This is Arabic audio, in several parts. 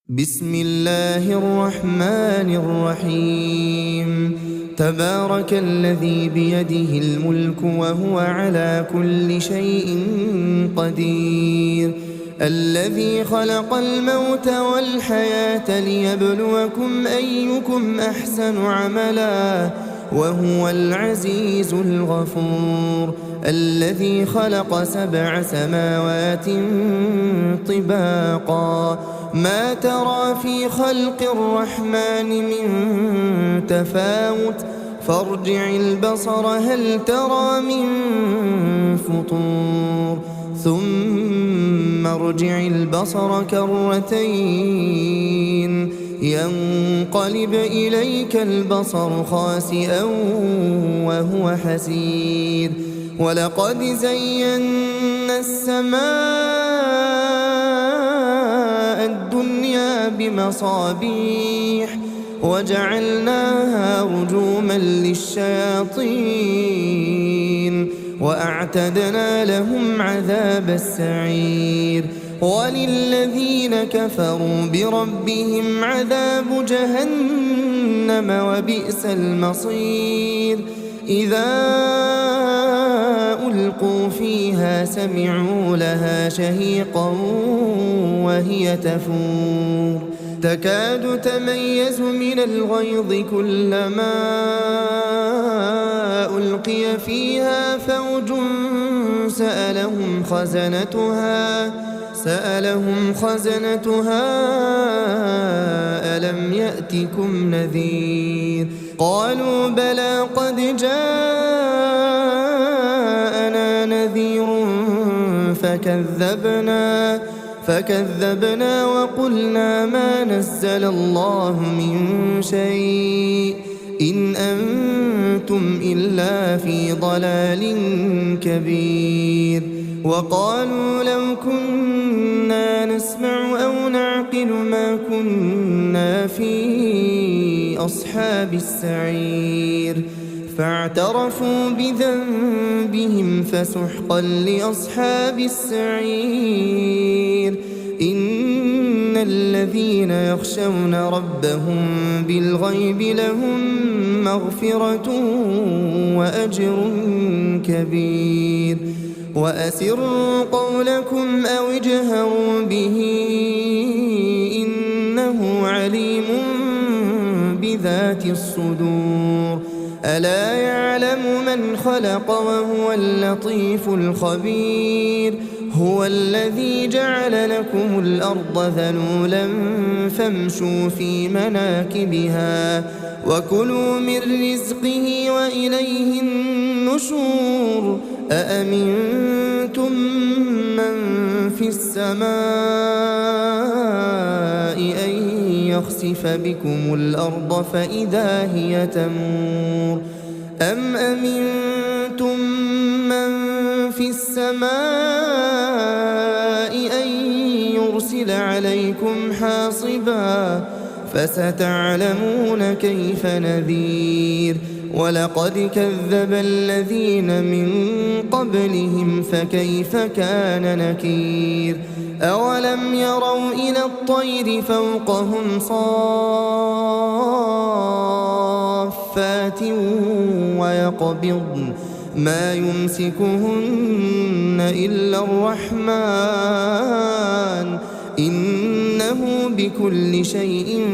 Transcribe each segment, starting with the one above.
بسم الله الرحمن الرحيم. تبارك الذي بيده الملك وهو على كل شيء قدير، الذي خلق الموت والحياة ليبلوكم أيكم أحسن عملا وهو العزيز الغفور، الذي خلق 7 سماوات طباقا ما ترى في خلق الرحمن من تفاوت فارجع البصر هل ترى من فطور ثم ارجع البصر كرتين ينقلب إليك البصر خاسئا وهو حسير، ولقد زينا السماء الدنيا بمصابيح وجعلناها رجوما للشياطين وأعتدنا لهم عذاب السعير، وللذين كفروا بربهم عذاب جهنم وبئس المصير. إذا ألقوا فيها سمعوا لها شهيقا وهي تفور تكاد تميز من الغيظ كلما ألقي فيها فوج سألهم خزنتها ألم يأتكم نذير؟ قالوا بلى قد جاءنا نذير فكذبنا وقلنا ما نزل الله من شيء إن أنتم إلا في ضلال كبير. وقالوا لو كنا نسمع أو نعقل ما كنا في أصحاب السعير، فاعترفوا بذنبهم فسحقا لأصحاب السعير. إن الذين يخشون ربهم بالغيب لهم مغفرة وأجر كبير. وأسروا قولكم أو اجهروا به إنه عليم بذات الصدور. ألا يعلم من خلق وهو اللطيف الخبير. هو الذي جعل لكم الأرض ذلولا فامشوا في مناكبها وكلوا من رزقه وإليه النشور. أأمنتم من في السماء أن يخسف بكم الأرض فإذا هي تمور أم أمنتم من في السماء أن يرسل عليكم حاصبا فستعلمون كيف نذير. ولقد كذب الذين من قبلهم فكيف كان نكير. أولم يروا إلى الطير فوقهم صافات ويقبضن ما يمسكهن إلا الرحمن إنه بكل شيء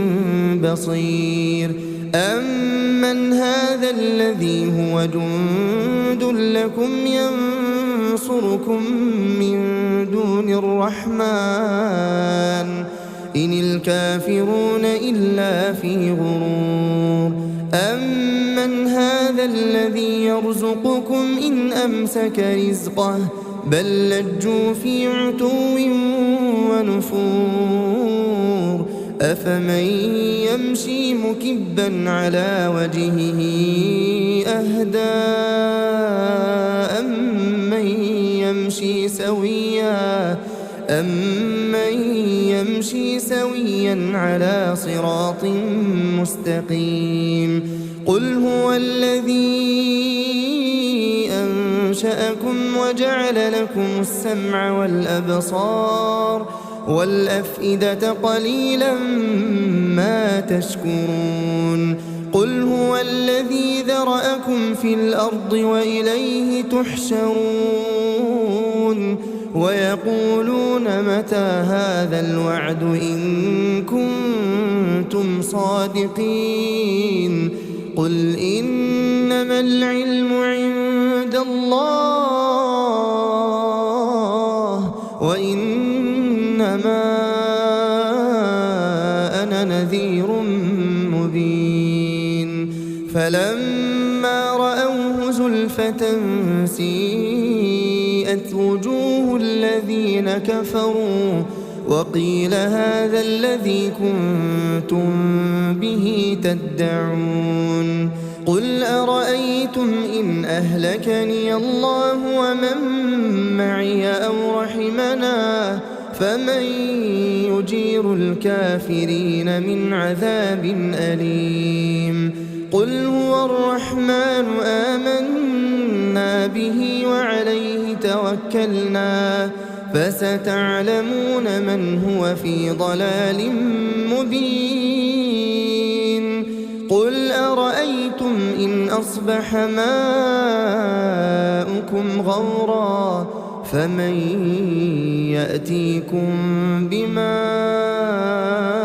بصير. أمن هذا الذي هو جند لكم ينصركم من دون الرحمن إن الكافرون إلا في غرور. أمن هذا الذي يرزقكم إن أمسك رزقه بل لجوا في عتو ونفور. أفمن يمشي مكبا على وجهه أهدى أمن يمشي سويا على صراط مستقيم. قل هو الذي أنشأكم وجعل لكم السمع والأبصار والأفئدة قليلا ما تشكرون قل هو الذي ذرأكم في الأرض وإليه تحشرون ويقولون متى هذا الوعد إن كنتم صادقين قل إنما العلم عند الله وإنما أنا نذير مبين فلما رأوه زلفة سيئت وجوه الذين كفروا وقيل هذا الذي كنتم به تدعون قل أرأيتم إن أهلكني الله ومن معي أو رحمنا فمن يجير الكافرين من عذاب أليم قل هو الرحمن آمنا به وعليه توكلنا فستعلمون من هو في ضلال مبين قل أرأيتم إن أصبح ماؤكم غورا فمن يأتيكم بماء